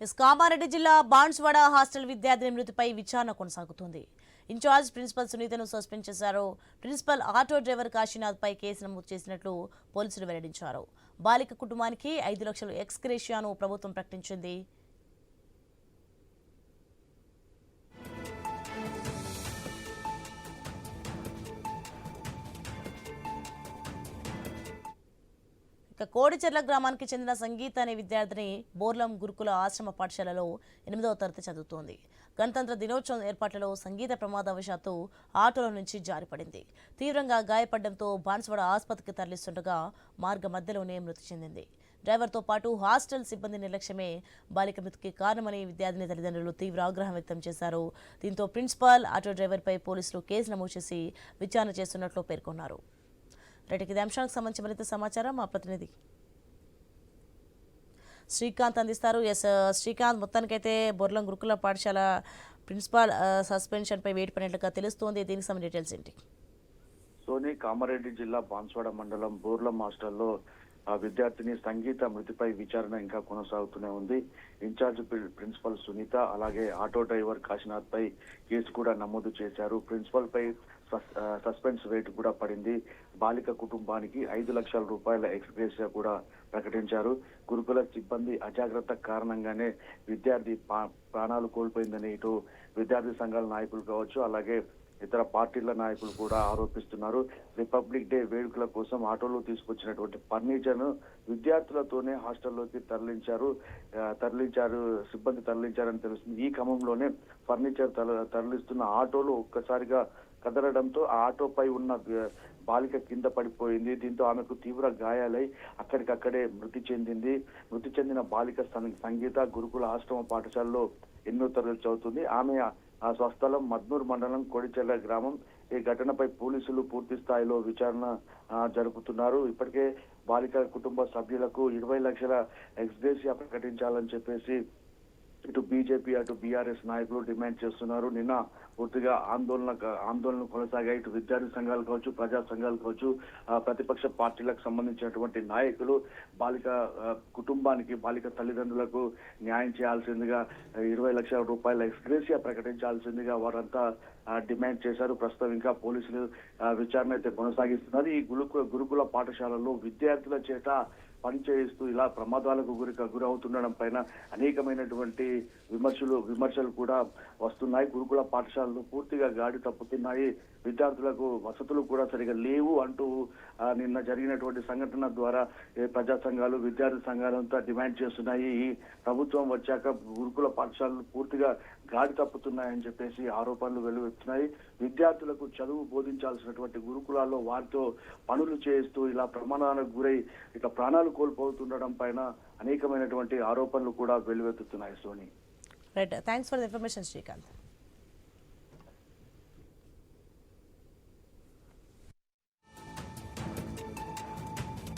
కామారెడ్డి జిల్లా బాన్స్వాడ హాస్టల్ విద్యార్థిని మృతిపై విచారణ కొనసాగుతోంది. ఇన్ఛార్జ్ ప్రిన్సిపల్ సునీతను సస్పెండ్ చేశారు. ప్రిన్సిపల్ ఆటో డ్రైవర్ కాశీనాథ్ పై కేసు నమోదు చేసినట్లు పోలీసులు వెల్లడించారు. బాలిక కుటుంబానికి 5 లక్షలు ఎక్స్ గ్రేషియాను ప్రభుత్వం ప్రకటించింది. కోడిచెర్ల గ్రామానికి చెందిన సంగీత అనే విద్యార్థిని బోర్లం గురుకుల ఆశ్రమ పాఠశాలలో 8వ తరగతి చదువుతోంది. గణతంత్ర దినోత్సవం ఏర్పాట్లలో సంగీత ప్రమాదవశాత్తు ఆటోలో నుంచి జారిపడింది. తీవ్రంగా గాయపడడంతో బాన్స్వాడ ఆసుపత్రికి తరలిస్తుండగా మార్గ మధ్యలోనే మృతి చెందింది. డ్రైవర్తో పాటు హాస్టల్ సిబ్బంది నిర్లక్ష్యమే బాలిక మృతికి కారణమని విద్యార్థిని తల్లిదండ్రులు తీవ్ర ఆగ్రహం వ్యక్తం చేశారు. దీంతో ప్రిన్సిపాల్, ఆటో డ్రైవర్పై పోలీసులు కేసు నమోదు చేసి విచారణ చేస్తున్నట్లు పేర్కొన్నారు. ఇదే అంశానికి సంబంధించి మరింత సమాచారం మా ప్రతినిధి శ్రీకాంత్ అందిస్తారు. శ్రీకాంత్, మొత్తానికైతే బొర్లం గురుకుల పాఠశాల ప్రిన్సిపాల్ సస్పెన్షన్ పై వేటు పడినట్లుగా తెలుస్తోంది. దీనికి సంబంధించిన డీటెయిల్స్ ఏంటి? సోని కామారెడ్డి జిల్లా బాన్స్వాడ మండలం బోర్లం హాస్టల్లో విద్యార్థిని సంగీత మృతిపై విచారణ ఇంకా కొనసాగుతూనే ఉంది. ఇన్ఛార్జ్ ప్రిన్సిపల్ సునీత, అలాగే ఆటో డ్రైవర్ కాశీనాథ్ పై కేసు కూడా నమోదు చేశారు. ప్రిన్సిపల్ పై సస్పెన్స్ వేటు కూడా పడింది. బాలిక కుటుంబానికి 5 లక్షల రూపాయల ఎక్స్గ్రేషియా కూడా ప్రకటించారు. గురుకుల సిబ్బంది అజాగ్రత్త కారణంగానే విద్యార్థి ప్రాణాలు కోల్పోయిందని ఇటు విద్యార్థి సంఘాల నాయకులు కావచ్చు, అలాగే ఇతర పార్టీల నాయకులు కూడా ఆరోపిస్తున్నారు. రిపబ్లిక్ డే వేడుకల కోసం ఆటోలో తీసుకొచ్చినటువంటి ఫర్నిచర్ ను విద్యార్థులతోనే హాస్టల్లోకి సిబ్బంది తరలించారని తెలుస్తుంది. ఈ క్రమంలోనే ఫర్నిచర్ తరలిస్తున్న ఆటోలు ఒక్కసారిగా కదలడంతో ఆ ఆటోపై ఉన్న బాలిక కింద పడిపోయింది. దీంతో ఆమెకు తీవ్ర గాయాలై అక్కడికక్కడే మృతి చెందింది. మృతి చెందిన బాలిక సంగీత గురుకుల ఆశ్రమ పాఠశాలలో 8వ తరగతి చదువుతుంది. ఆమె స్వస్థలం మద్నూర్ మండలం కోడిచెర్ల గ్రామం. ఈ ఘటనపై పోలీసులు పూర్తి స్థాయిలో విచారణ జరుపుతున్నారు. ఇప్పటికే బాలిక కుటుంబ సభ్యులకు 20 లక్షల ఎక్స్గ్రేషియా ప్రకటించాలని చెప్పేసి ఇటు బీజేపీ అటు బీఆర్ఎస్ నాయకులు డిమాండ్ చేస్తున్నారు. నిన్న పూర్తిగా ఆందోళన కొనసాగాయి. ఇటు విద్యార్థి సంఘాలు కావచ్చు, ప్రజా సంఘాలు కావచ్చు, ప్రతిపక్ష పార్టీలకు సంబంధించినటువంటి నాయకులు బాలిక కుటుంబానికి, బాలిక తల్లిదండ్రులకు న్యాయం చేయాల్సిందిగా 20 లక్షల రూపాయల ఎక్స్గ్రేషియా ప్రకటించాల్సిందిగా వారంతా డిమాండ్ చేశారు. ప్రస్తుతం ఇంకా పోలీసులు విచారణ అయితే కొనసాగిస్తున్నారు. ఈ గురుకుల పాఠశాలలో విద్యార్థుల చేత పనిచేయిస్తూ ఇలా ప్రమాదాలకు గురవుతుండడం పైన అనేకమైనటువంటి విమర్శలు కూడా వస్తున్నాయి. గురుకుల పాఠశాలలు పూర్తిగా గాడి తప్పుతున్నాయి. విద్యార్థులకు వసతులు కూడా సరిగా లేవు అంటూ నిన్న జరిగినటువంటి సంఘటన ద్వారా ప్రజా సంఘాలు, విద్యార్థి సంఘాలంతా డిమాండ్ చేస్తున్నాయి. ఈ ప్రభుత్వం వచ్చాక గురుకుల పాఠశాలలు పూర్తిగా గాడి తప్పుతున్నాయని చెప్పేసి ఆరోపణలు వెలువెత్తున్నాయి. విద్యార్థులకు చదువు బోధించాల్సినటువంటి గురుకులాల్లో వారితో పనులు చేస్తూ ఇలా ప్రమాదాలకు గురై ఇక ప్రాణాలు కోల్పోతుండడం పైన అనేకమైనటువంటి ఆరోపణలు కూడా వెలువెత్తుతున్నాయి. Soni, right, thanks for the information Srikanth.